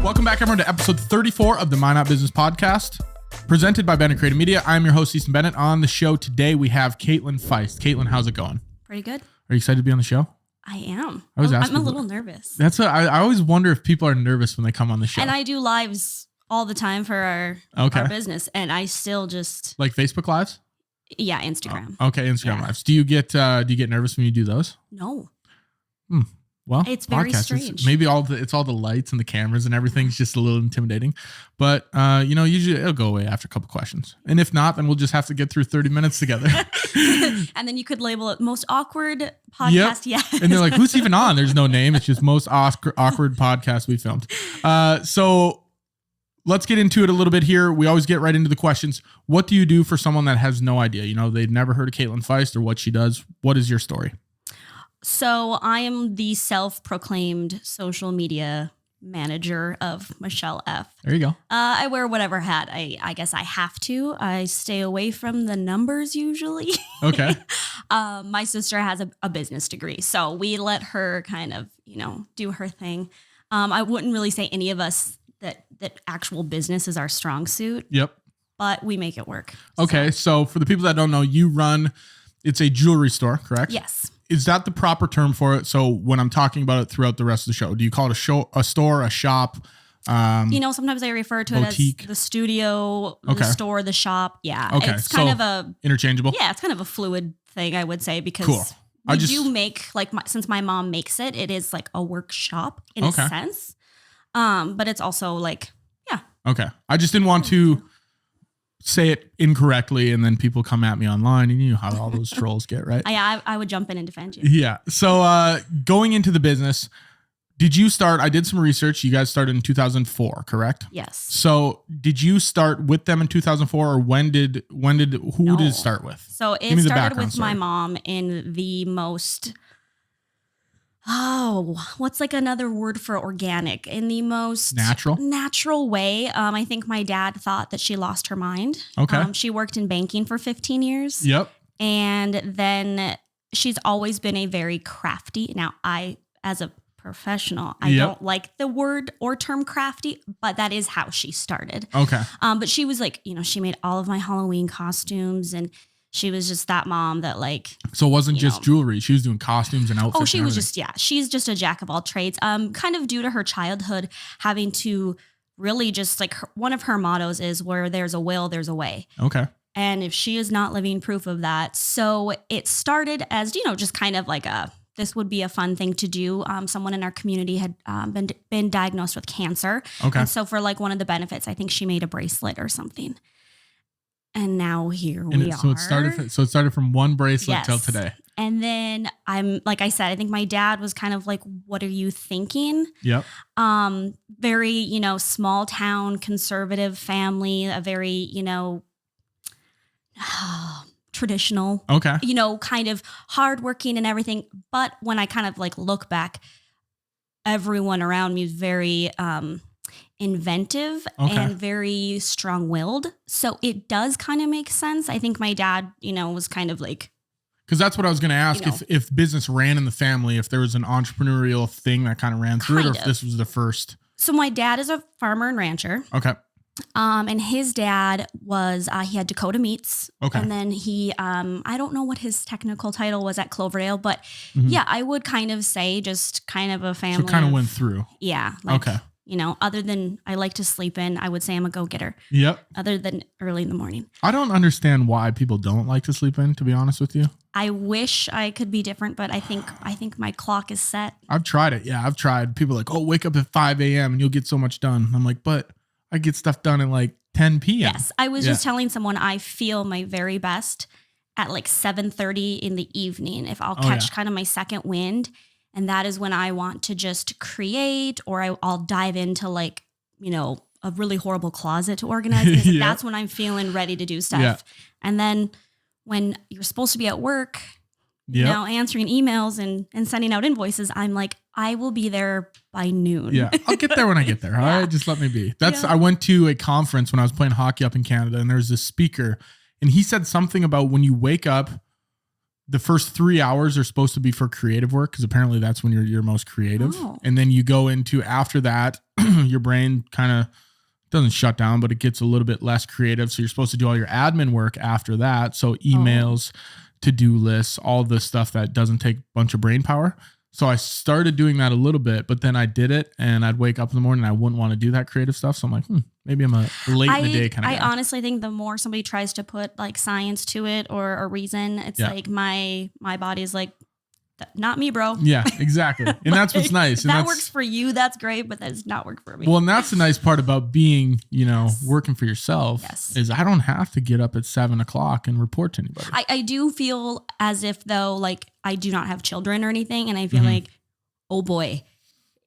Welcome back, everyone, to episode 34 of the Minot Business Podcast, presented by Bennett Creative Media. I'm your host, Easton Bennett. On the show today, we have Kaitlin Feist. Kaitlin, how's it going? Pretty good. Are you excited to be on the show? I am. I'm a little nervous. I always wonder if people are nervous when they come on the show. And I do lives all the time for our business, and I still just like Facebook Lives. Yeah, Instagram. Oh, okay, Instagram Lives. Do you get nervous when you do those? No. Well, it's very strange. Maybe it's all the lights and the cameras and everything's just a little intimidating. But usually it'll go away after a couple questions. And if not, then we'll just have to get through 30 minutes together. And then you could label it most awkward podcast yet. And they're like, who's even on? There's no name. It's just most awkward podcast we filmed. So let's get into it a little bit here. We always get right into the questions. What do you do for someone that has no idea? They've never heard of Kaitlin Feist or what she does. What is your story? So I am the self-proclaimed social media manager of Michele F. There you go. I wear whatever hat I guess I have to. I stay away from the numbers usually. Okay. My sister has a business degree, so we let her kind of, do her thing. I wouldn't really say any of us that actual business is our strong suit. Yep. But we make it work. Okay. So for the people that don't know, it's a jewelry store, correct? Yes. Is that the proper term for it? So when I'm talking about it throughout the rest of the show, do you call it a store, a shop? Sometimes I refer to boutique? it as the studio, the store, the shop. Yeah. Okay. It's kind of a interchangeable. Yeah. It's kind of a fluid thing, I would say, because cool. we do make since my mom makes it, it is like a workshop in a sense. But it's also like, yeah. Okay. I just didn't want to say it incorrectly and then people come at me online, and you know how all those trolls get, right? I would jump in and defend you. Yeah. So going into the business, did you start? I did some research. You guys started in 2004, correct? Yes. So did you start with them in 2004, or who did it start with? So it started with my mom in the most, what's like another word for organic? In the most natural way. I think my dad thought that she lost her mind. Okay. She worked in banking for 15 years. Yep. And then she's always been a very crafty. Now, as a professional, I don't like the word or term crafty, but that is how she started. Okay. But she was like, she made all of my Halloween costumes, and she was just that mom that So it wasn't just jewelry. She was doing costumes and outfits. Oh, she was she's just a jack of all trades. Kind of due to her childhood, having to really just one of her mottos is where there's a will, there's a way. Okay. And if she is not living proof of that. So it started as, just kind of like this would be a fun thing to do. Someone in our community had been diagnosed with cancer. Okay. And so for one of the benefits, I think she made a bracelet or something. And now here we are. So it started from one bracelet till today. And then like I said, I think my dad was kind of like, what are you thinking? Yep. Very, small town conservative family, a very, traditional, kind of hardworking and everything. But when I kind of look back, everyone around me is very, inventive and very strong-willed. So it does kind of make sense. I think my dad, was kind of like, because that's what I was going to ask, if business ran in the family, if there was an entrepreneurial thing that kind of ran through it, or if this was the first. So my dad is a farmer and rancher. Okay. And his dad was, he had Dakota Meats. Okay. And then he, I don't know what his technical title was at Cloverdale, but I would kind of say just kind of a family. So it kind of went through. Yeah. Okay. Other than I like to sleep in, I would say I'm a go-getter. Yep. Other than early in the morning. I don't understand why people don't like to sleep in, to be honest with you. I wish I could be different, but I think my clock is set. I've tried it. Yeah, I've tried. People are like, wake up at 5 a.m. and you'll get so much done. I'm like, but I get stuff done at 10 p.m. Yes. I was just telling someone I feel my very best at 7:30 in the evening. If I'll catch kind of my second wind. And that is when I want to just create, or I'll dive into a really horrible closet to organize. That's when I'm feeling ready to do stuff. Yeah. And then when you're supposed to be at work, answering emails and sending out invoices, I'm like, I will be there by noon. Yeah, I'll get there when I get there. All right, just let me be. I went to a conference when I was playing hockey up in Canada, and there's this speaker, and he said something about when you wake up, the first 3 hours are supposed to be for creative work, because apparently that's when you're most creative. Oh. And then you go into, after that, your brain kind of doesn't shut down, but it gets a little bit less creative. So you're supposed to do all your admin work after that. So emails, to-do lists, all the stuff that doesn't take a bunch of brain power. So I started doing that a little bit, but then I did it and I'd wake up in the morning and I wouldn't want to do that creative stuff. So I'm like, maybe I'm a late in the day kind of guy. I honestly think the more somebody tries to put like science to it or a reason, it's like my body is like, not me, bro. Yeah, exactly. And that's what's nice. And that works for you. That's great, but that does not work for me. Well, and that's the nice part about being, working for yourself is I don't have to get up at 7:00 and report to anybody. I do feel as if though, like I do not have children or anything. And I feel like, oh boy,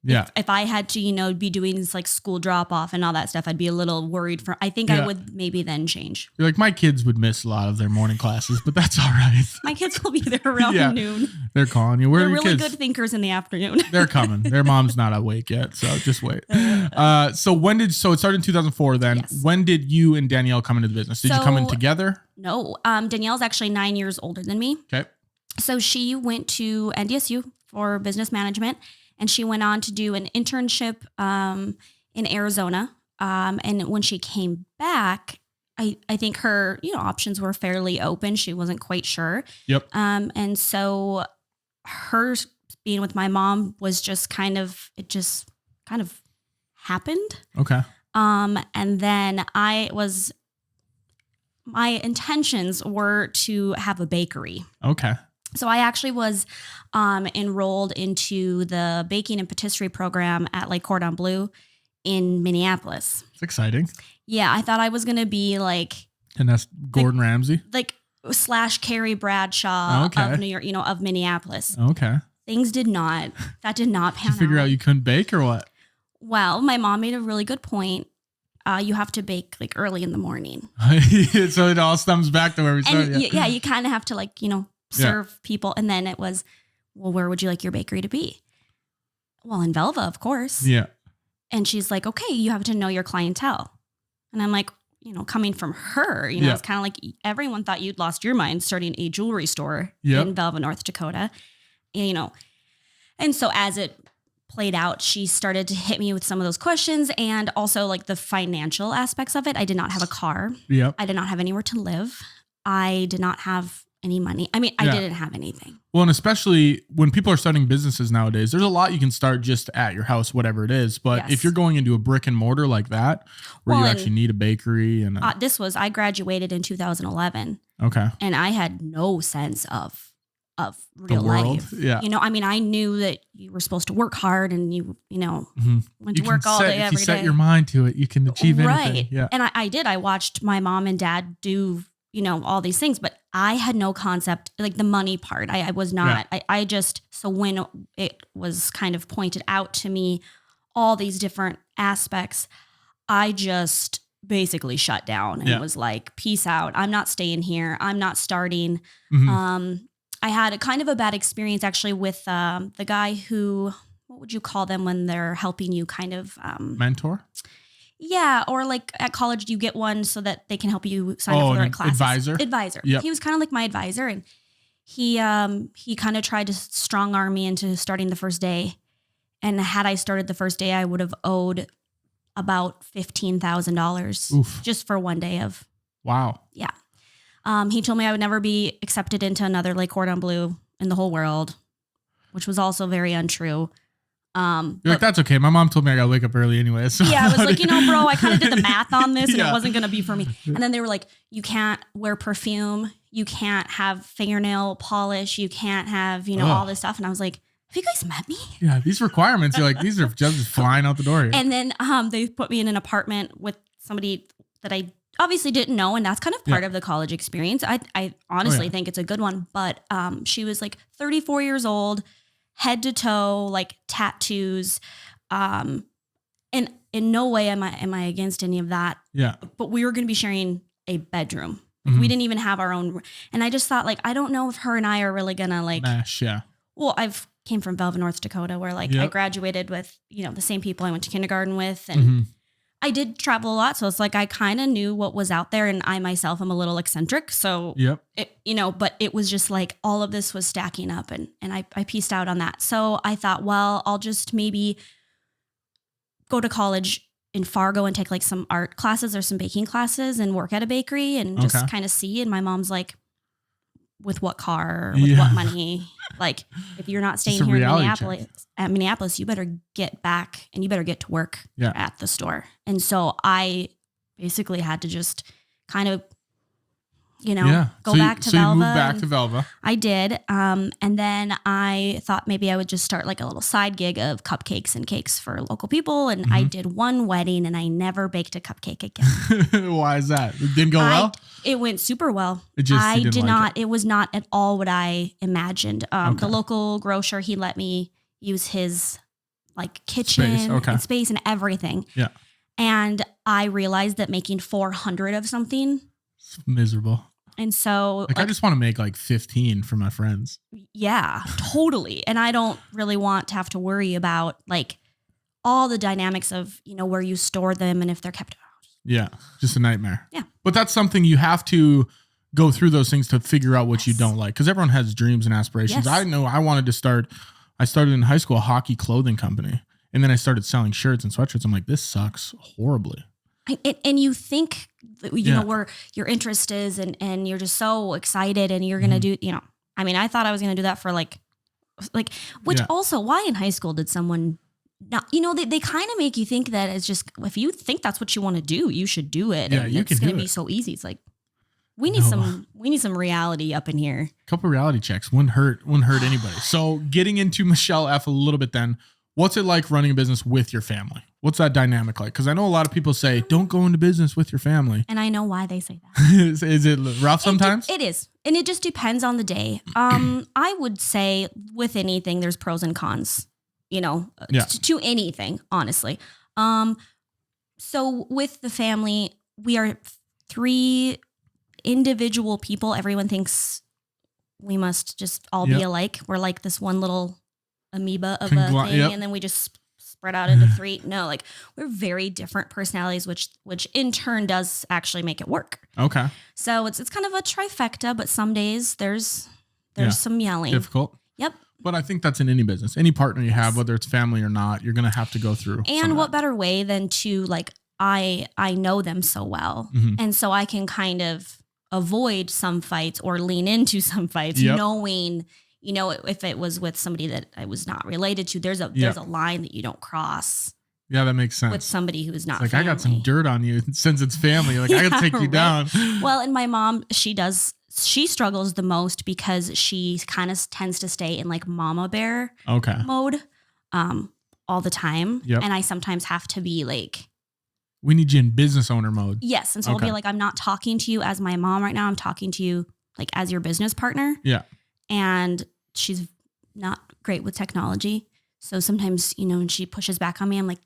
if I had to, be doing this like school drop off and all that stuff, I'd be a little worried I think I would maybe then change. You're like, my kids would miss a lot of their morning classes, but that's all right. My kids will be there around noon. They're calling you. Where They're are your really kids? Good thinkers in the afternoon. They're coming. Their mom's not awake yet, so just wait. So it started in 2004 then. Yes. When did you and Danielle come into the business? Did you come in together? No. Danielle's actually 9 years older than me. Okay. So she went to NDSU for business management. And she went on to do an internship in Arizona. And when she came back, I think her options were fairly open. She wasn't quite sure. Yep. And so her being with my mom was just kind of happened. Okay. And then my intentions were to have a bakery. Okay. So I actually was enrolled into the baking and patisserie program at like Cordon Bleu in Minneapolis. It's exciting. Yeah, I thought I was going to be like... And that's Gordon Ramsay? Like / Carrie Bradshaw of New York, of Minneapolis. Okay. That did not pan out. Did you figure out you couldn't bake or what? Well, my mom made a really good point. You have to bake like early in the morning. So it all stems back to where we started. Yeah, you kind of have to like, serve people. And then it was, well, where would you like your bakery to be? Well, in Velva, of course. Yeah. And she's like, okay, you have to know your clientele. And I'm like, coming from her, it's kind of like everyone thought you'd lost your mind starting a jewelry store in Velva, North Dakota, And so as it played out, she started to hit me with some of those questions and also like the financial aspects of it. I did not have a car. Yep. I did not have anywhere to live. I did not have any money. I mean, I didn't have anything. Well, and especially when people are starting businesses nowadays, there's a lot you can start just at your house, whatever it is. But if you're going into a brick and mortar like that, where you actually need a bakery and I graduated in 2011. Okay. And I had no sense of real life. Yeah. I knew that you were supposed to work hard and you went to work all day every day. If you set your mind to it, you can achieve anything. Right. Yeah. And I did. I watched my mom and dad do all these things, but I had no concept, like the money part. I was not, so when it was kind of pointed out to me, all these different aspects, I just basically shut down and was like, peace out. I'm not staying here. I'm not starting. I had a kind of a bad experience actually with the guy who, what would you call them when they're helping you kind of? Mentor? Yeah, or like at college, you get one so that they can help you sign up for the right classes. Advisor. Yep. He was kind of like my advisor, and he kind of tried to strong arm me into starting the first day. And had I started the first day, I would have owed about $15,000 just for one day of. Wow. Yeah. He told me I would never be accepted into another like Cordon Bleu in the whole world, which was also very untrue. You're like, that's okay. My mom told me I gotta wake up early anyway. So yeah, I was like, bro, I kind of did the math on this and it wasn't going to be for me. And then they were like, you can't wear perfume. You can't have fingernail polish. You can't have, all this stuff. And I was like, have you guys met me? Yeah, these requirements, you're like, these are just flying out the door here. And then they put me in an apartment with somebody that I obviously didn't know. And that's kind of part of the college experience. I honestly think it's a good one. But she was like 34 years old, head to toe, like tattoos. And in no way am I against any of that. Yeah. But we were going to be sharing a bedroom. Like we didn't even have our own. And I just thought like, I don't know if her and I are really going to like. Mesh, yeah. Well, I've came from Velva, North Dakota, where like I graduated with, the same people I went to kindergarten with. And I did travel a lot. So it's like, I kind of knew what was out there, and I myself am a little eccentric. So, but it was just like all of this was stacking up, and I pieced out on that. So I thought, well, I'll just maybe go to college in Fargo and take like some art classes or some baking classes and work at a bakery and just kind of see. And my mom's like, with what car, with what money? Like, if you're not staying here in Minneapolis, you better get back and you better get to work at the store. And so I basically had to just kind of, go back to Velva. So you moved back to Velva. I did. And then I thought maybe I would just start like a little side gig of cupcakes and cakes for local people. And I did one wedding and I never baked a cupcake again. Why is that? It didn't go well? It went super well. It was not at all what I imagined. The local grocer, he let me use his like kitchen and space and everything. Yeah. And I realized that making 400 of something, it's miserable. And so I just want to make like 15 for my friends. Yeah, totally. And I don't really want to have to worry about like all the dynamics of, where you store them and if they're kept. Yeah. Just a nightmare. Yeah. But that's something you have to go through those things to figure out what you don't like. Cause everyone has dreams and aspirations. Yes. I know I wanted to I started in high school, a hockey clothing company. And then I started selling shirts and sweatshirts. I'm like, this sucks horribly. And you think, where your interest is and you're just so excited and you're going to do, I thought I was going to do that for which also why in high school did someone not, they kind of make you think that it's just, if you think that's what you want to do, you should do it. Yeah, and it's going to be so easy. It's like, we need some reality up in here. A couple reality checks wouldn't hurt anybody. So getting into Michele F a little bit then, what's it like running a business with your family? What's that dynamic like? Because I know a lot of people say, don't go into business with your family. And I know why they say that. Is it rough sometimes? It is. And it just depends on the day. I would say with anything, there's pros and cons, to anything, honestly. So with the family, we are 3 individual people. Everyone thinks we must just all be alike. We're like this one little amoeba of a thing, and then we just spread out into 3. No, like we're very different personalities, which in turn does actually make it work. Okay. So it's kind of a trifecta, but some days there's some yelling. Difficult. Yep. But I think that's in any business. Any partner you have, whether it's family or not, you're going to have to go through. And what better way than to like, I know them so well. And so I can kind of avoid some fights or lean into some fights, knowing, if it was with somebody that I was not related to, there's a line that you don't cross. Yeah, that makes sense. With somebody who is not like, family. I got some dirt on you since it's family. Like, I can take you down. Well, and my mom, she struggles the most because she kind of tends to stay in like mama bear mode all the time. Yep. And I sometimes have to be like, we need you in business owner mode. Yes. And so I'll be like, I'm not talking to you as my mom right now. I'm talking to you like as your business partner. Yeah. And she's not great with technology. So sometimes, when she pushes back on me, I'm like,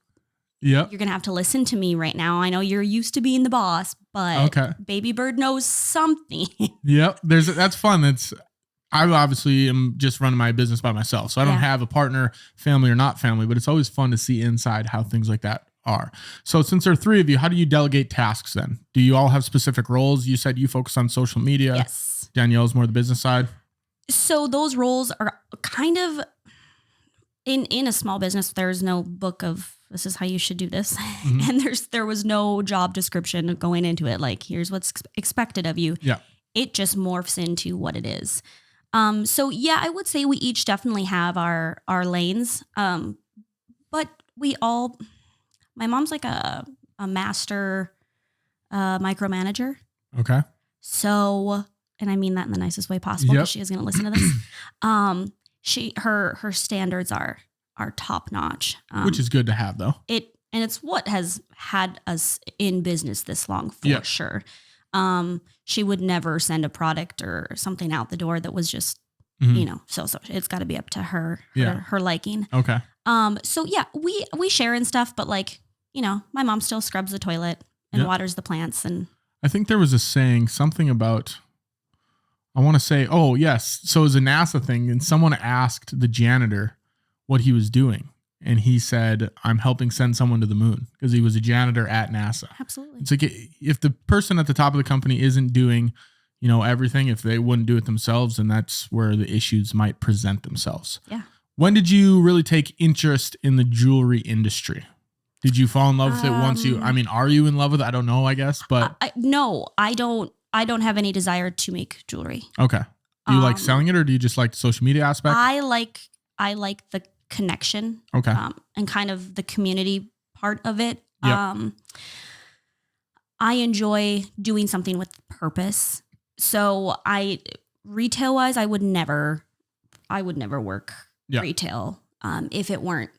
you're going to have to listen to me right now. I know you're used to being the boss, but baby bird knows something. Yep. That's fun. I obviously am just running my business by myself. So I don't have a partner, family or not family, but it's always fun to see inside how things like that are. So since there are 3 of you, how do you delegate tasks then? Do you all have specific roles? You said you focus on social media. Yes. Danielle's more the business side. So those roles are kind of in a small business. There's no book of this is how you should do this. And there was no job description going into it. Like, here's what's expected of you. Yeah. It just morphs into what it is. So yeah, I would say we each definitely have our lanes. But my mom's like a master micromanager. Okay. So, and I mean that in the nicest way possible because she is going to listen to this. Her standards are top notch. Which is good to have though. It's what has had us in business this long for sure. She would never send a product or something out the door that was just, so it's got to be up to her liking. Okay. So yeah, we share and stuff, but like, my mom still scrubs the toilet and waters the plants. And I think there was a saying, something about, I want to say, oh yes. So it was a NASA thing and someone asked the janitor what he was doing. And he said, I'm helping send someone to the moon because he was a janitor at NASA. Absolutely. It's like if the person at the top of the company isn't doing, everything, if they wouldn't do it themselves, then that's where the issues might present themselves. Yeah. When did you really take interest in the jewelry industry? Did you fall in love with it once you, I mean, are you in love with it? I don't know, I guess, but. No, I don't have any desire to make jewelry. Okay. Do you like selling it or do you just like the social media aspect? I like the connection. Okay. And kind of the community part of it. Yep. I enjoy doing something with purpose. So retail wise, I would never work retail if it weren't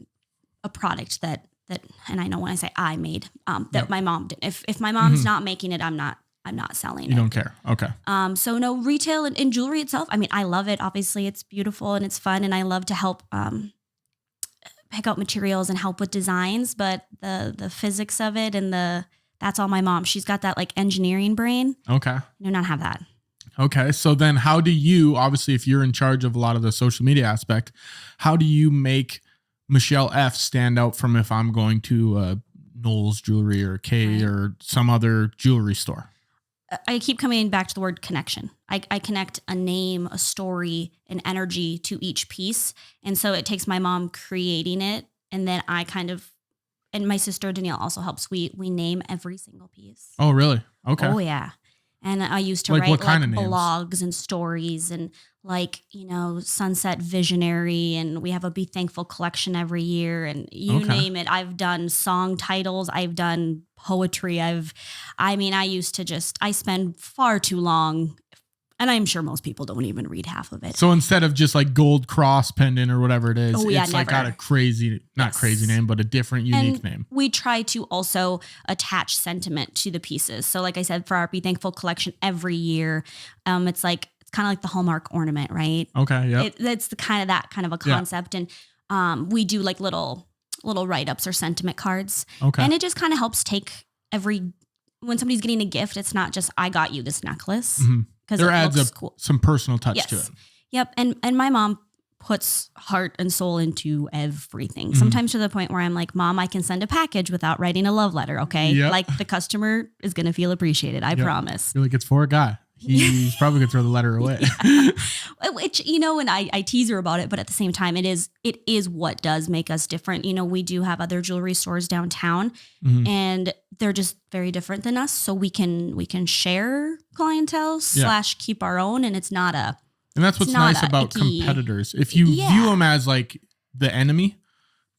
a product that, and I know when I say I made, that my mom did. If my mom's not making it, I'm not selling it. You don't care. Okay. So no, retail and jewelry itself, I mean, I love it. Obviously it's beautiful and it's fun and I love to help pick out materials and help with designs, but the physics of it and that's all my mom. She's got that like engineering brain. Okay. I do not have that. Okay. So then how do you, obviously, if you're in charge of a lot of the social media aspect, how do you make Michele F stand out from if I'm going to Knowles Jewelry or K or some other jewelry store? I keep coming back to the word connection. I connect a name, a story, an energy to each piece. And so it takes my mom creating it. And then I kind of, and my sister Danielle also helps. We name every single piece. Oh, really? Okay. Oh, yeah. And I used to Like write what kind of names? blogs and stories and like, Sunset Visionary. And we have a Be Thankful collection every year. And you name it. I've done song titles. I've done poetry. I spend far too long. And I'm sure most people don't even read half of it. So instead of just like gold cross pendant or whatever it is, it's like got a crazy, not crazy name, but a different, unique name. We try to also attach sentiment to the pieces. So like I said, for our Be Thankful collection every year, it's kind of like the Hallmark ornament, right? Okay. Yeah. It's that kind of a concept. And we do like little write-ups or sentiment cards. Okay. And it just kind of helps take when somebody's getting a gift, it's not just, I got you this necklace. Mm-hmm. Because there adds some personal touch to it. Yep. And my mom puts heart and soul into everything. Sometimes to the point where I'm like, Mom, I can send a package without writing a love letter. Okay. Yep. Like the customer is going to feel appreciated. I promise. You're like, it's for a guy. He's probably gonna throw the letter away. Which, and I tease her about it, but at the same time, it is what does make us different. We do have other jewelry stores downtown and they're just very different than us. So we can share clientele / keep our own. And it's not a, and that's what's nice about competitors. If you view them as like the enemy,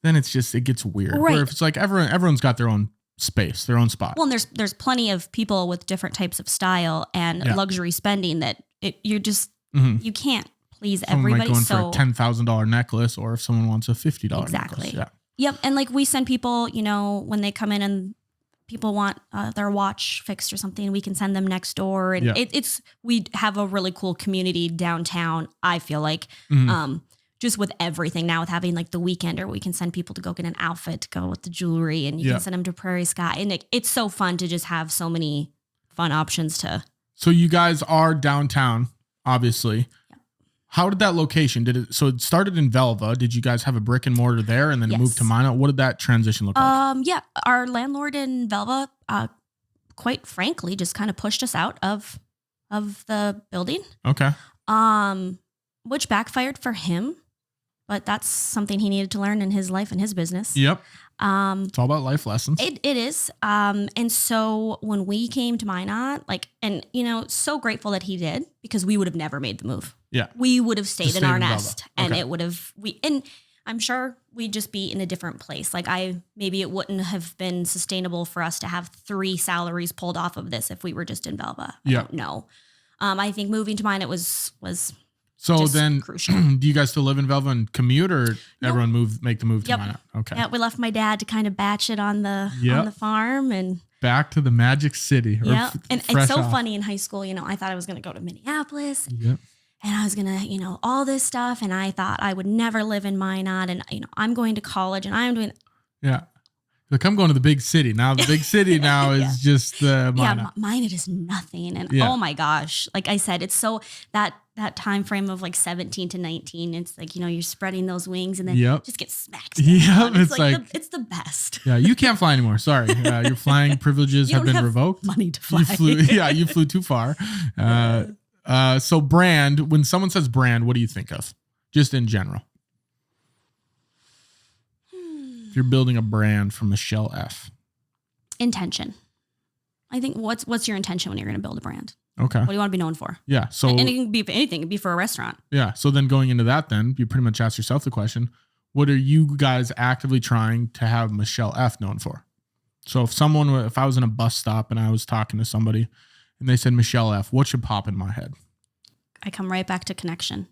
then it gets weird. Right. Where if it's like everyone's got their own space, their own spot. Well, and there's plenty of people with different types of style and luxury spending that you can't please someone everybody. Might go in for a $10,000 necklace, or if someone wants a $50 necklace. Yeah. Yep. And like we send people, when they come in and people want their watch fixed or something, we can send them next door. And we have a really cool community downtown. I feel like, just with everything now, with having like the weekender, we can send people to go get an outfit to go with the jewelry, and you can send them to Prairie Sky. And it's so fun to just have so many fun options to. So you guys are downtown, obviously. Yep. How did that location, so it started in Velva. Did you guys have a brick and mortar there and then it moved to Minot? What did that transition look like? Yeah. Our landlord in Velva, quite frankly, just kind of pushed us out of the building. Okay. Which backfired for him. But that's something he needed to learn in his life and his business. Yep. It's all about life lessons. It is. And so when we came to Minot, so grateful that he did, because we would have never made the move. Yeah. We would have stayed in our nest, and okay. it would have, and I'm sure we'd just be in a different place. Maybe it wouldn't have been sustainable for us to have 3 salaries pulled off of this if we were just in Velva. I don't know. I think moving to Minot was so then, crucial. Do you guys still live in Velva and commute, or everyone make the move to Minot? Okay. Yeah, we left my dad to kind of batch it on the farm and back to the Magic City. Yeah, and it's so funny in high school. I thought I was going to go to Minneapolis. Yep. And I was going to, all this stuff, and I thought I would never live in Minot, and I'm going to college, and I'm doing. Yeah. Look, I'm going to the big city now. The big city now is just Minot. Yeah, Minot is nothing, and oh my gosh, like I said, it's so that time frame of like 17 to 19. It's like you're spreading those wings, and then just get smacked. Yeah, it's like it's the best. Yeah, you can't fly anymore. Sorry, your flying privileges have been revoked. Money to fly. You flew too far. So brand. When someone says brand, what do you think of? Just in general. you're building a brand for Michele F? Intention. I think what's your intention when you're going to build a brand? Okay. What do you want to be known for? Yeah. So, and it can be anything. It can be for a restaurant. Yeah. So then going into that, then you pretty much ask yourself the question, what are you guys actively trying to have Michele F known for? So if I was in a bus stop and I was talking to somebody and they said Michele F, what should pop in my head? I come right back to connection.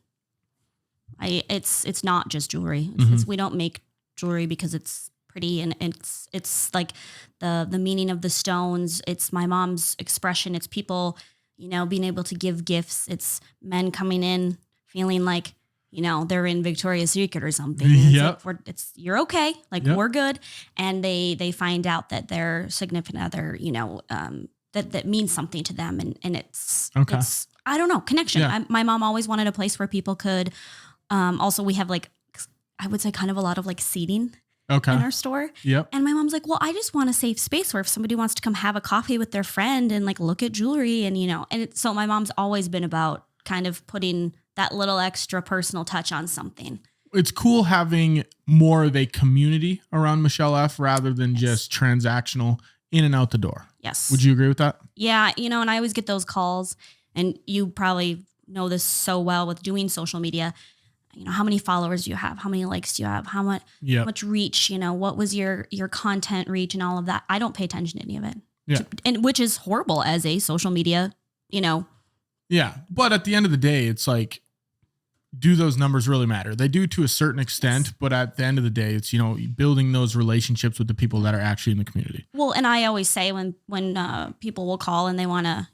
It's not just jewelry. We don't make jewelry because it's pretty and it's like the meaning of the stones. It's my mom's expression. It's people, being able to give gifts. It's men coming in feeling like, they're in Victoria's Secret or something. Yep. It's you're okay. Like we're good. And they find out that their significant other, that means something to them. And it's I don't know, connection. Yeah. My mom always wanted a place where people could, also we have like, I would say kind of a lot of like seating in our store. Yep. And my mom's like, well, I just want a safe space where if somebody wants to come have a coffee with their friend and like look at jewelry and, so my mom's always been about kind of putting that little extra personal touch on something. It's cool having more of a community around Michele F rather than just transactional in and out the door. Yes. Would you agree with that? Yeah. And I always get those calls and you probably know this so well with doing social media. How many followers do you have? How many likes do you have? How much reach, what was your content reach and all of that? I don't pay attention to any of it. Yeah. And which is horrible as a social media, Yeah. But at the end of the day, it's like, do those numbers really matter? They do to a certain extent, but at the end of the day, it's, building those relationships with the people that are actually in the community. Well, and I always say when people will call and they want to,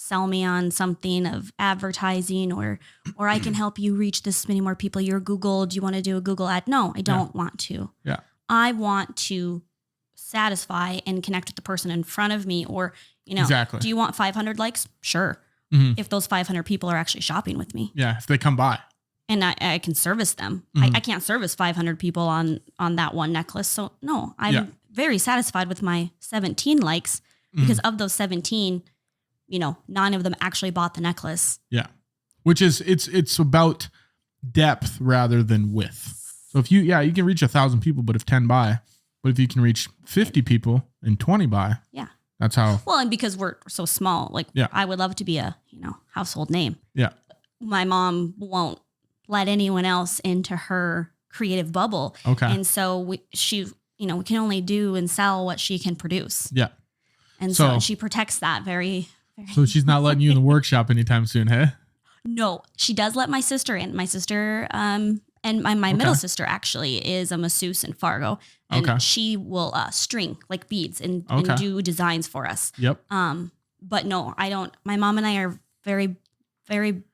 sell me on something of advertising or I can help you reach this many more people. You're Google. Do you want to do a Google ad? No, I don't want to. Yeah. I want to satisfy and connect with the person in front of me or, Exactly. Do you want 500 likes? Sure. Mm-hmm. If those 500 people are actually shopping with me. Yeah. If they come by. And I can service them. Mm-hmm. I can't service 500 people on that one necklace. So no, I'm very satisfied with my 17 likes because of those 17, 9 of them actually bought the necklace. Yeah. Which is, it's about depth rather than width. So if you can reach 1,000 people, but if 10 buy, but if you can reach 50 people and 20 buy. Yeah. That's how. Well, and because we're so small, like I would love to be a, household name. Yeah. My mom won't let anyone else into her creative bubble. Okay. And so we can only do and sell what she can produce. Yeah. And so she protects that very. So she's not letting you in the workshop anytime soon, hey? No, she does let my sister in. My sister, and my middle sister actually is a masseuse in Fargo. And she will string like beads and do designs for us. Yep. But no, I don't. My mom and I are very, very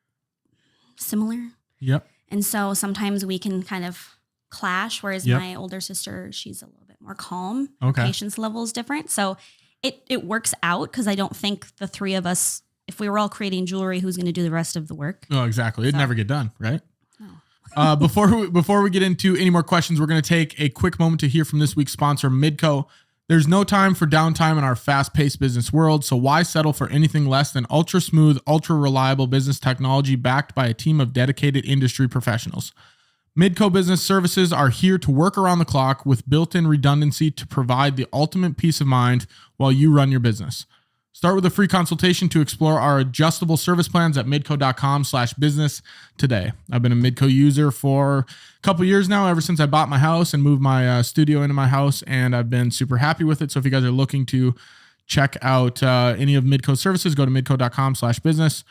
similar. Yep. And so sometimes we can kind of clash, whereas my older sister, she's a little bit more calm. Okay. Her patience level is different. So it works out because I don't think the three of us, if we were all creating jewelry, who's going to do the rest of the work? Oh, exactly. It'd never get done, right? No. Before we get into any more questions, we're going to take a quick moment to hear from this week's sponsor, Midco. There's no time for downtime in our fast-paced business world, so why settle for anything less than ultra-smooth, ultra-reliable business technology backed by a team of dedicated industry professionals? Midco Business Services are here to work around the clock with built-in redundancy to provide the ultimate peace of mind while you run your business. Start with a free consultation to explore our adjustable service plans at midco.com/business today. I've been a Midco user for a couple years now, ever since I bought my house and moved my studio into my house, and I've been super happy with it. So if you guys are looking to check out any of Midco's services, go to midco.com/business.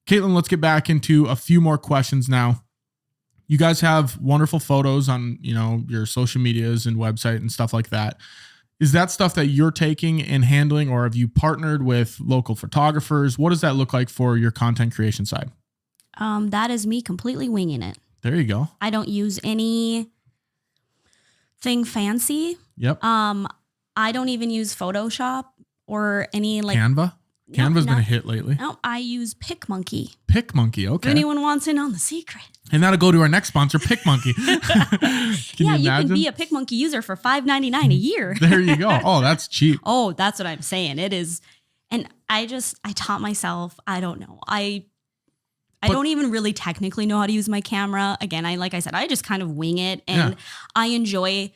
Kaitlin, let's get back into a few more questions now. You guys have wonderful photos on, your social medias and website and stuff like that. Is that stuff that you're taking and handling, or have you partnered with local photographers? What does that look like for your content creation side? That is me completely winging it. There you go. I don't use anything fancy. Yep. I don't even use Photoshop or any like Canva. Canva's been a hit lately. No, I use PicMonkey. PicMonkey, okay. If anyone wants in on the secret. And that'll go to our next sponsor, PicMonkey. You can be a PicMonkey user for $5.99 a year. There you go. Oh, that's cheap. Oh, that's what I'm saying. It is. And I taught myself. I don't know. I don't even really technically know how to use my camera. Again, like I said, I just kind of wing it, and I enjoy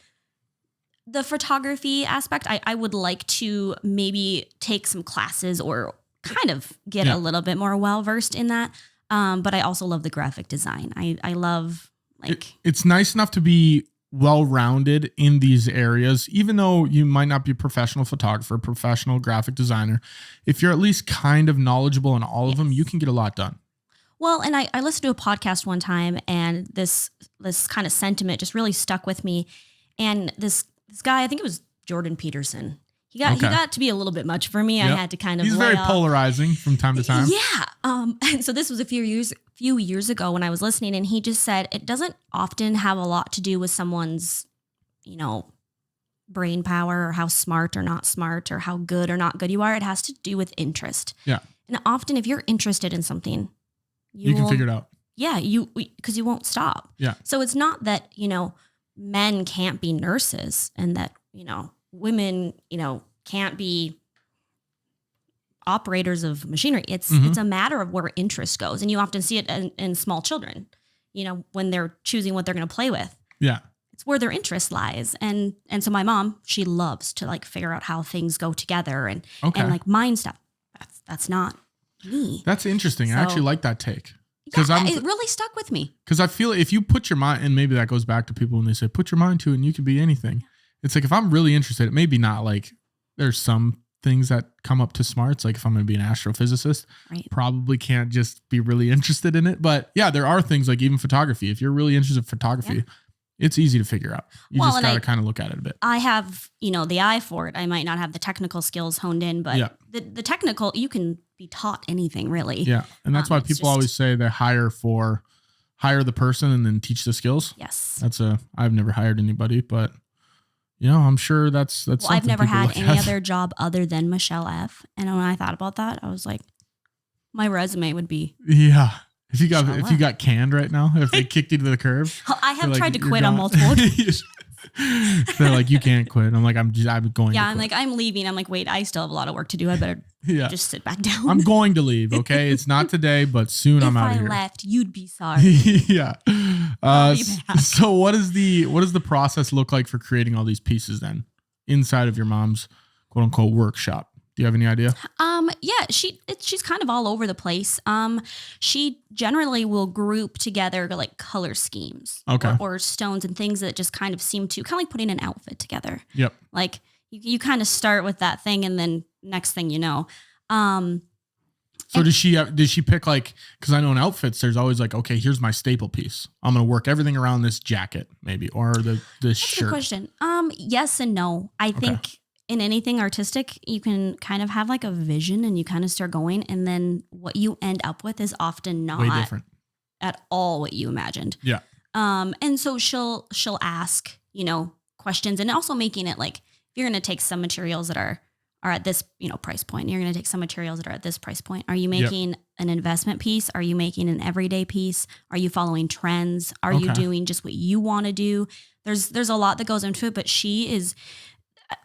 the photography aspect, I would like to maybe take some classes or kind of get a little bit more well-versed in that. But I also love the graphic design. I love it's nice enough to be well-rounded in these areas, even though you might not be a professional photographer, professional graphic designer. If you're at least kind of knowledgeable in all of them, you can get a lot done. Well, and I listened to a podcast one time, and this kind of sentiment just really stuck with me. And this guy, I think it was Jordan Peterson. He got to be a little bit much for me. I had to kind of. He's very polarizing from time to time. Yeah. And so this was a few years ago when I was listening, and he just said it doesn't often have a lot to do with someone's, brain power or how smart or not smart or how good or not good you are. It has to do with interest. Yeah. And often, if you're interested in something, you can figure it out. Yeah, because you won't stop. Yeah. So it's not that men can't be nurses and that women, can't be operators of machinery. It's a matter of where interest goes. And you often see it in small children, when they're choosing what they're going to play with. Yeah. It's where their interest lies. And so my mom, she loves to figure out how things go together and mind stuff. That's not me. That's interesting. So, I actually like that take. Yeah, it really stuck with me. Because I feel if you put your mind, and maybe that goes back to people when they say, put your mind to it and you can be anything. It's like, if I'm really interested, it maybe not there's some things that come up to smarts. Like if I'm going to be an astrophysicist, probably can't just be really interested in it. But yeah, there are things like even photography. If you're really interested in photography, it's easy to figure out. You just got to kind of look at it a bit. I have, the eye for it. I might not have the technical skills honed in, but the technical, you can be taught anything really. Yeah. And that's why people always say they hire the person and then teach the skills. Yes. I've never hired anybody, but I'm sure that's I've never had any other job other than Michele F. And when I thought about that, I was like, my resume would be. Yeah. If you got canned right now, if they kicked you to the curb. I have tried to quit on multiple occasions. They're like, you can't quit. I'm like, I'm going. Yeah, I'm like, I'm leaving. I'm like, wait, I still have a lot of work to do. I better just sit back down. I'm going to leave. Okay, it's not today, but soon I'm out of here. If I left, you'd be sorry. Yeah. So what is the process look like for creating all these pieces then inside of your mom's quote unquote workshop? Do you have any idea? Yeah, she's kind of all over the place. She generally will group together color schemes, or stones and things that just kind of seem to kind of like putting an outfit together. Yep. Like you kind of start with that thing, and then next thing you know. So does she pick because I know in outfits there's always okay, here's my staple piece. I'm gonna work everything around this jacket maybe or this shirt. Good question. Yes and no. I think. In anything artistic, you can kind of have a vision and you kind of start going, and then what you end up with is often not way different at all what you imagined. Yeah. And so she'll ask, questions, and also making it if you're going to take some materials that are at this, price point, you're going to take some materials that are at this price point. Are you making an investment piece? Are you making an everyday piece? Are you following trends? Are you doing just what you want to do? There's a lot that goes into it, but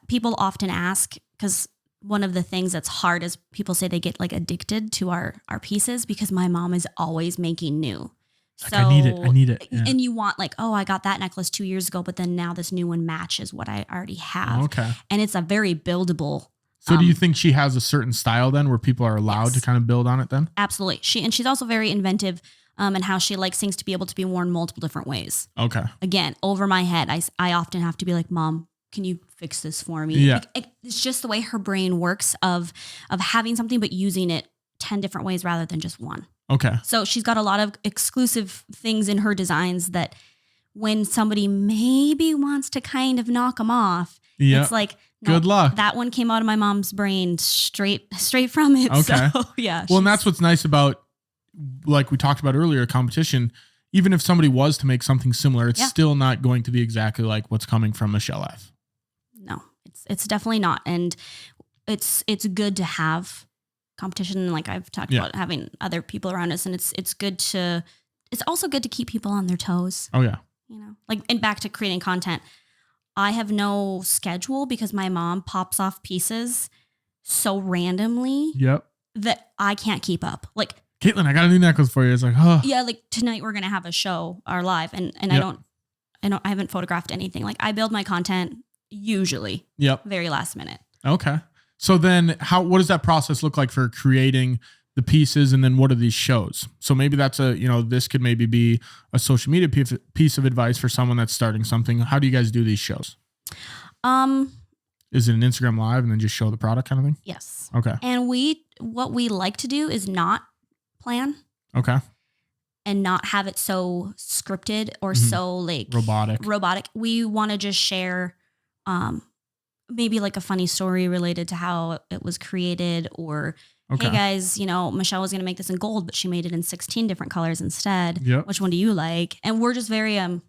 people often ask, because one of the things that's hard is people say they get addicted to our pieces because my mom is always making new. So I need it. Yeah. And you want I got that necklace 2 years ago, but then now this new one matches what I already have. Okay. And it's a very buildable. So do you think she has a certain style then where people are allowed to kind of build on it then? Absolutely. She's also very inventive and how she likes things to be able to be worn multiple different ways. Okay. Again, over my head, I often have to be like, Mom, can you fix this for me? Yeah. It's just the way her brain works of having something but using it 10 different ways rather than just one. Okay. So she's got a lot of exclusive things in her designs that when somebody maybe wants to kind of knock them off, it's no, good luck. That one came out of my mom's brain straight from it. Okay. So yeah. Well, and that's what's nice about, like we talked about earlier, competition. Even if somebody was to make something similar, it's still not going to be exactly like what's coming from Michele F. No, it's definitely not. And it's good to have competition. Like I've talked about having other people around us, and it's also good to keep people on their toes. Oh yeah. And back to creating content. I have no schedule because my mom pops off pieces so randomly that I can't keep up. Kaitlin, I got a new necklace for you. It's yeah, tonight we're gonna have a show, our live, and I haven't photographed anything. I build my content usually. Yep. Very last minute. Okay. So then what does that process look like for creating the pieces? And then what are these shows? So maybe that's this could maybe be a social media piece of advice for someone that's starting something. How do you guys do these shows? Is it an Instagram live and then just show the product kind of thing? Yes. Okay. And what we like to do is not plan. Okay. And not have it so scripted or so like robotic. We want to just share, maybe like a funny story related to how it was created, or hey guys, Michele was going to make this in gold, but she made it in 16 different colors instead. Yep. Which one do you like? And we're just very, I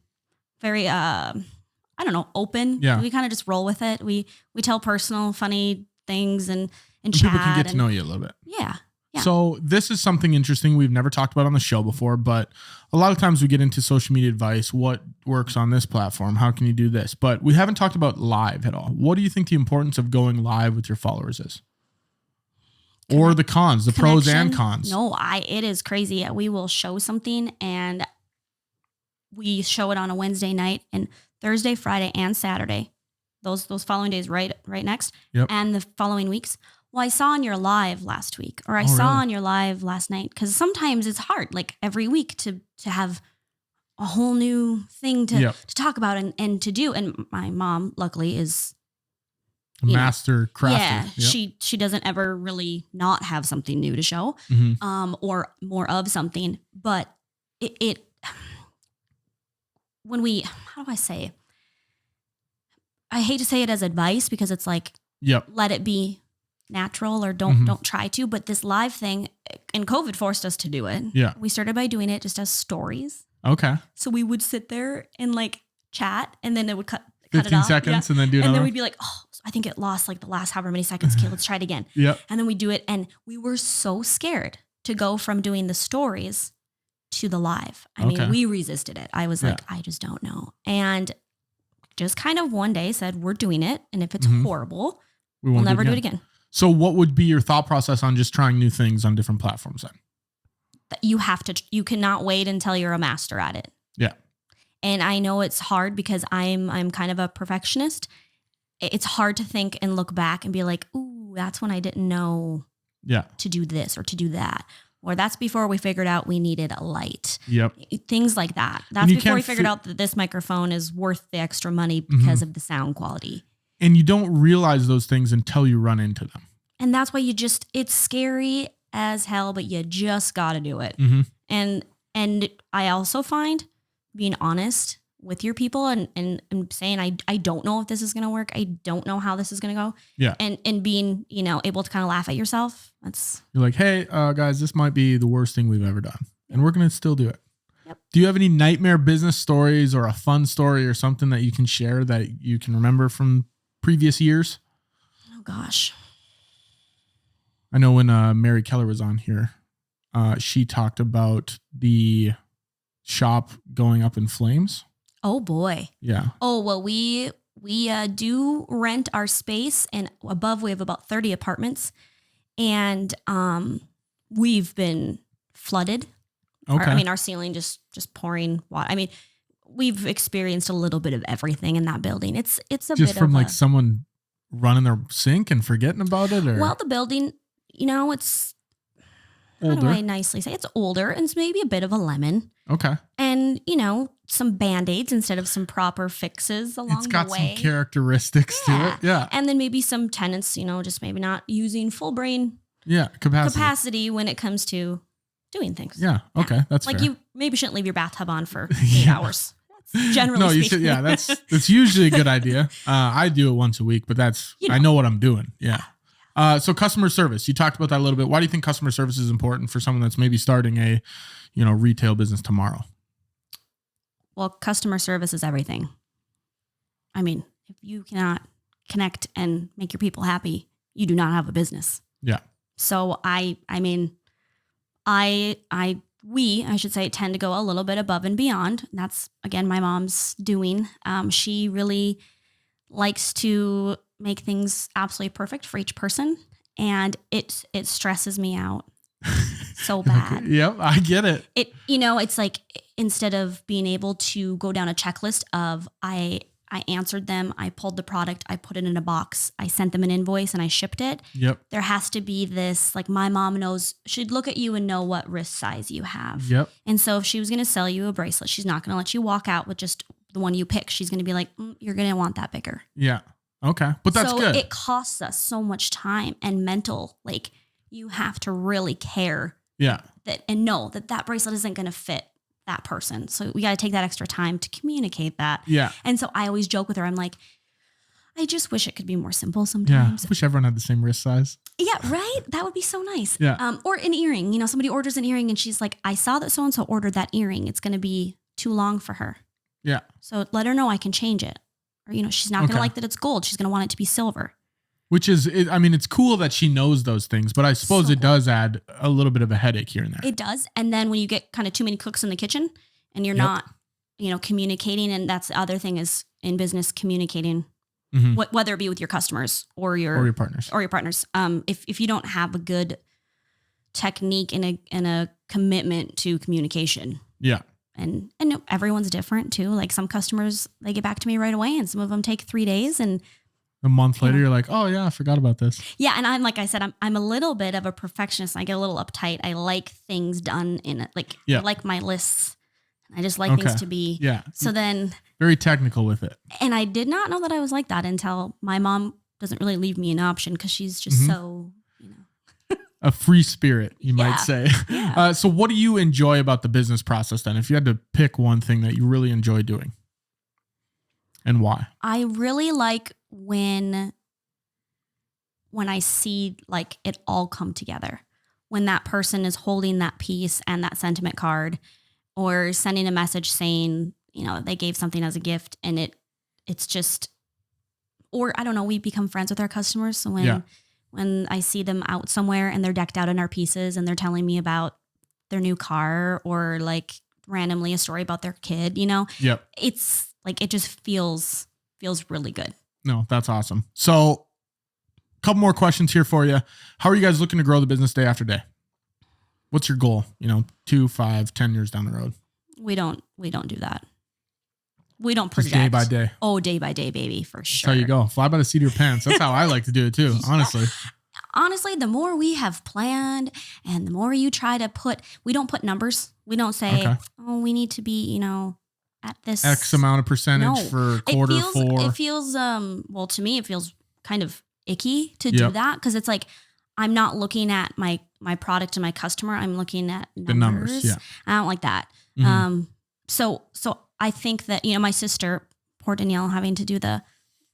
don't know, open. Yeah. We kind of just roll with it. We tell personal, funny things and chat. People can get to know you a little bit. Yeah. Yeah. So this is something interesting we've never talked about on the show before, but a lot of times we get into social media advice. What works on this platform? How can you do this? But we haven't talked about live at all. What do you think the importance of going live with your followers is? Or the cons, the pros and cons? No, it is crazy. We will show something and we show it on a Wednesday night, and Thursday, Friday, and Saturday, those following days right next, and the following weeks. Well, I saw on your live last week, or I saw on your live last night, because sometimes it's hard, like every week, to have a whole new thing to talk about and to do. And my mom, luckily, is master crafter. Yeah, she doesn't ever really not have something new to show, or more of something. But it when we, how do I say? I hate to say it as advice because it's like, let it be natural, or don't try to. But this live thing, and COVID forced us to do it. Yeah. We started by doing it just as stories. Okay. So we would sit there and like chat, and then it would cut 15 it off. seconds and then do another. And then we'd be like, oh, I think it lost like the last however many seconds. Okay, let's try it again. And then we do it. And we were so scared to go from doing the stories to the live. I mean, we resisted it. I was like, I just don't know. And just kind of one day said, we're doing it. And if it's horrible, we'll never do it again. So what would be your thought process on just trying new things on different platforms then? You cannot wait until you're a master at it. Yeah. And I know it's hard because I'm kind of a perfectionist. It's hard to think and look back and be like, ooh, that's when I didn't know to do this or to do that. Or that's before we figured out we needed a light. Yep. Things like that. That's before we figured out that this microphone is worth the extra money because of the sound quality. And you don't realize those things until you run into them. And that's why it's scary as hell, but you just got to do it. And I also find being honest with your people and saying, I don't know if this is going to work. I don't know how this is going to go. Yeah. And being, able to kind of laugh at yourself. You're like, hey, guys, this might be the worst thing we've ever done. And we're going to still do it. Yep. Do you have any nightmare business stories or a fun story or something that you can share that you can remember from previous years? Oh, gosh. I know when Mary Keller was on here, she talked about the shop going up in flames. Oh, boy. Yeah. Oh, well, we do rent our space, and above we have about 30 apartments, and we've been flooded. Okay. Our ceiling just pouring water. I mean, we've experienced a little bit of everything in that building. It's a just bit from like someone running their sink and forgetting about it, or well, the building, it's older. How do I nicely say it's older, and it's maybe a bit of a lemon. Okay. And some Band-Aids instead of some proper fixes along the way. It's got some characteristics to it. Yeah. And then maybe some tenants, just maybe not using full brain capacity when it comes to doing things. Yeah. Okay. That's like fair. You maybe shouldn't leave your bathtub on for 8 hours. Generally no, you speaking. should. Yeah. That's usually a good idea. I do it once a week, but I know what I'm doing. Yeah. So customer service, you talked about that a little bit. Why do you think customer service is important for someone that's maybe starting a, retail business tomorrow? Well, customer service is everything. I mean, if you cannot connect and make your people happy, you do not have a business. Yeah. So we should say, tend to go a little bit above and beyond. That's, again, my mom's doing. She really likes to make things absolutely perfect for each person. And it stresses me out so bad. Yep, I get it. It's like, instead of being able to go down a checklist of I I answered them, I pulled the product, I put it in a box, I sent them an invoice and I shipped it. Yep. There has to be this, like my mom knows, she'd look at you and know what wrist size you have. Yep. And so if she was going to sell you a bracelet, she's not going to let you walk out with just the one you pick. She's going to be like, you're going to want that bigger. Yeah. Okay. But that's good. So it costs us so much time and mental, like you have to really care. Yeah. That and know that bracelet isn't going to fit that person. So we got to take that extra time to communicate that. Yeah. And so I always joke with her. I'm like, I just wish it could be more simple sometimes. Yeah. I wish everyone had the same wrist size. Yeah. Right. That would be so nice. Yeah. Or an earring, you know, somebody orders an earring and she's like, I saw that so-and-so ordered that earring. It's going to be too long for her. Yeah. So let her know I can change it. Or, you know, she's not going to like that it's gold. She's going to want it to be silver. Which is, I mean, it's cool that she knows those things, but I suppose it does add a little bit of a headache here and there. It does. And then when you get kind of too many cooks in the kitchen and you're not, you know, communicating, and that's the other thing is in business communicating, whether it be with your customers or your partners. If you don't have a good technique and a commitment to communication. Yeah. And everyone's different too. Like some customers, they get back to me right away and some of them take 3 days, and a month later, you're like, oh yeah, I forgot about this. Yeah. And I'm, like I said, I'm a little bit of a perfectionist. I get a little uptight. I like things done in it. Like, I like my lists. I just like things to be. Yeah. So then. Very technical with it. And I did not know that I was like that until my mom doesn't really leave me an option because she's just so, you know. A free spirit, you might say. Yeah. So what do you enjoy about the business process then? If you had to pick one thing that you really enjoy doing, and why? I really like when I see like it all come together, when that person is holding that piece and that sentiment card or sending a message saying, you know, they gave something as a gift, and it's just, or I don't know, we become friends with our customers. So when I see them out somewhere and they're decked out in our pieces and they're telling me about their new car or like randomly a story about their kid, you know, it's like, it just feels really good. No, that's awesome. So a couple more questions here for you. How are you guys looking to grow the business day after day? What's your goal? 2, 5, 10 years down the road? We don't do that. We don't project. Just day by day. Oh, day by day, baby, for sure. That's how you go. Fly by the seat of your pants. That's how I like to do it too, honestly. Honestly, the more we have planned and the more you try to we don't put numbers. We don't say, we need to be, at this X amount of percentage for quarter 4. It feels, well, to me, it feels kind of icky to do that because it's like, I'm not looking at my product and my customer. I'm looking at numbers. The numbers, yeah. I don't like that. So I think that, my sister, poor Danielle, having to do the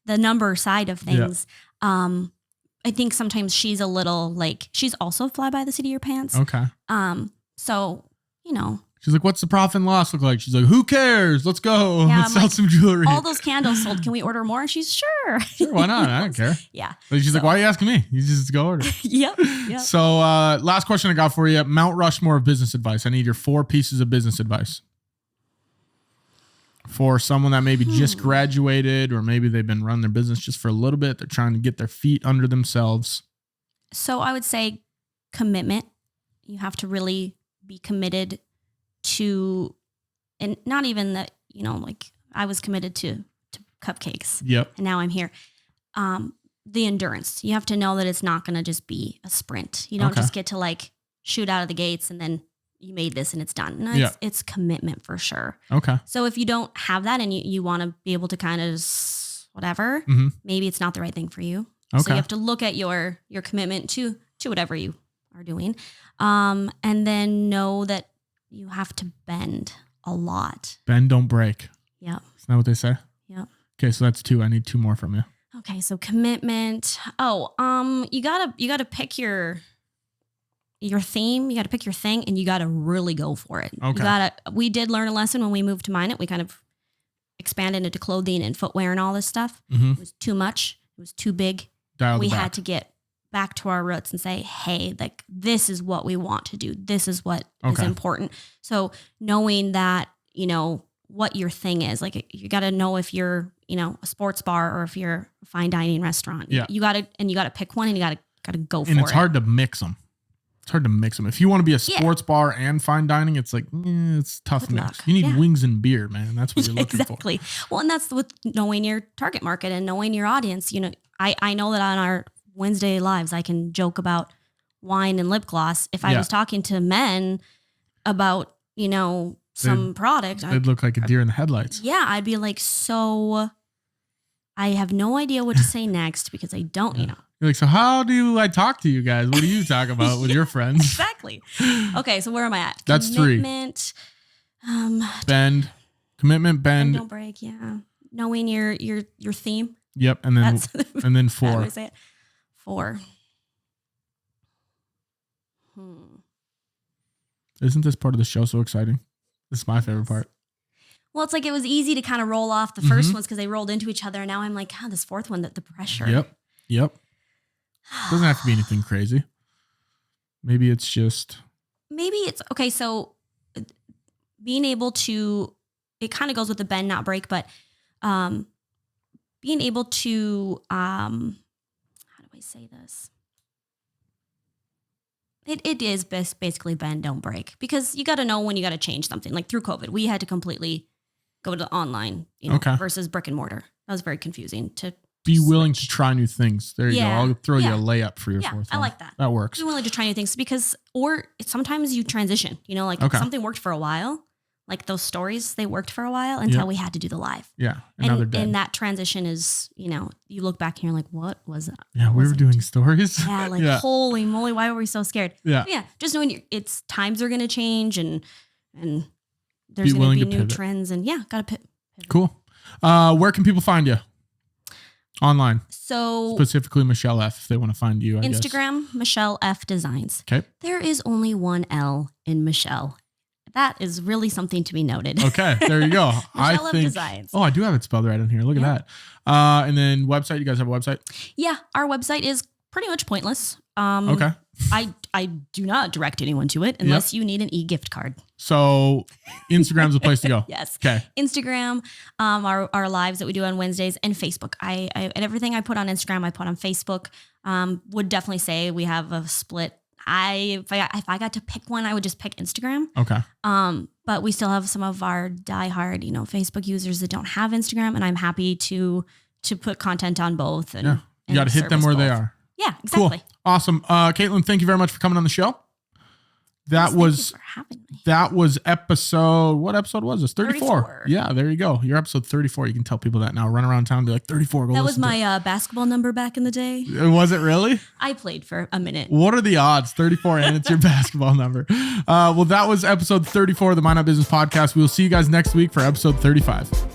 number side of things. I think sometimes she's a little like, she's also fly by the seat of your pants. Okay. So, she's like, what's the profit and loss look like? She's like, who cares? Let's go. Yeah, let's sell some jewelry. All those candles sold. Can we order more? And she's sure. Sure, why not? I don't care. Yeah. But she's like, why are you asking me? You just go order. Yep. So last question I got for you. Mount Rushmore of business advice. I need your 4 pieces of business advice. For someone that maybe just graduated, or maybe they've been running their business just for a little bit. They're trying to get their feet under themselves. So I would say commitment. You have to really be committed to, and not even that, like I was committed to cupcakes. Yep. And now I'm here. The endurance. You have to know that it's not going to just be a sprint. You don't just get to like shoot out of the gates and then you made this and it's done. No, it's commitment for sure. Okay. So if you don't have that and you want to be able to kind of whatever, maybe it's not the right thing for you. Okay. So you have to look at your commitment to whatever you are doing. And then know that you have to bend a lot. Bend, don't break. Yep. Isn't that what they say? Yep. Okay. So that's 2. I need 2 more from you. Okay. So commitment. You gotta pick your theme, you got to pick your thing, and you got to really go for it. Okay. We did learn a lesson when we moved to Minot. We kind of expanded into clothing and footwear and all this stuff. It was too much. It was too big. We had to get back to our roots and say, hey, like this is what we want to do. This is what is important. So knowing that, what your thing is, like you got to know if you're, a sports bar or if you're a fine dining restaurant. Yeah. You got to pick one and you got to go for it. And it's hard to mix them. It's hard to mix them. If you want to be a sports bar and fine dining, it's like, it's tough to mix. You need wings and beer, man. That's what you're looking for. Exactly. Well, and that's with knowing your target market and knowing your audience. You know, I know that on our Wednesday lives, I can joke about wine and lip gloss. If I was talking to men about, you know, some product, it'd look like a deer in the headlights. Yeah. I'd be like, so I have no idea what to say next because I don't, you know. You're like, so how do I talk to you guys? What do you talk about with your friends? Exactly. Okay. So where am I at? That's Commitment, 3. Commitment, bend. Don't break. Yeah. Knowing your theme. Yep. And then 4. How do I say it? 4. Isn't this part of the show so exciting? This is my favorite part. Well, it's like it was easy to kind of roll off the first ones because they rolled into each other. And now I'm like, this 4th one, the pressure. Yep. Doesn't have to be anything crazy. Maybe it's okay. So being able to, it kind of goes with the bend, not break, but being able to, how do I say this? It is basically bend, don't break, because you got to know when you got to change something. Like through COVID, we had to completely go to online, versus brick and mortar. That was very confusing to be willing to try new things. There you go. I'll throw you a layup for your 4th one. I like that. That works. Be willing to try new things because, or sometimes you transition, something worked for a while. Like those stories, they worked for a while until we had to do the live. Yeah. And now they're dead. And that transition is, you look back and you're like, what was that? Yeah, we were doing stories. Yeah, holy moly, why were we so scared? Yeah. Yeah, just knowing it's times are going to change and there's going to be new trends and got to pivot. Cool. Where can people find you? Online. So specifically Michele F, if they want to find you, I Instagram, guess. Michele F Designs. Okay. There is only one L in Michele. That is really something to be noted. Okay, there you go. Michele F Designs. Oh, I do have it spelled right in here. Look at that. And then website. You guys have a website? Yeah, our website is pretty much pointless. Okay. I do not direct anyone to it unless you need an e-gift card. So Instagram's the place to go. Yes. Okay. Instagram, our lives that we do on Wednesdays, and Facebook. I and everything I put on Instagram, I put on Facebook. Would definitely say we have a split. If I got to pick one, I would just pick Instagram. Okay. But we still have some of our diehard, Facebook users that don't have Instagram, and I'm happy to put content on both. And you got to hit them where they are. Yeah, exactly. Cool. Awesome. Kaitlin, thank you very much for coming on the show. Thank you for having me. That was episode, what episode was this? 34. Yeah, there you go. You're episode 34. You can tell people that now. Run around town and be like, 34. That was my basketball number back in the day. Was it really? I played for a minute. What are the odds? 34 and it's your basketball number. Well, that was episode 34 of the Minot Business Podcast. We will see you guys next week for episode 35.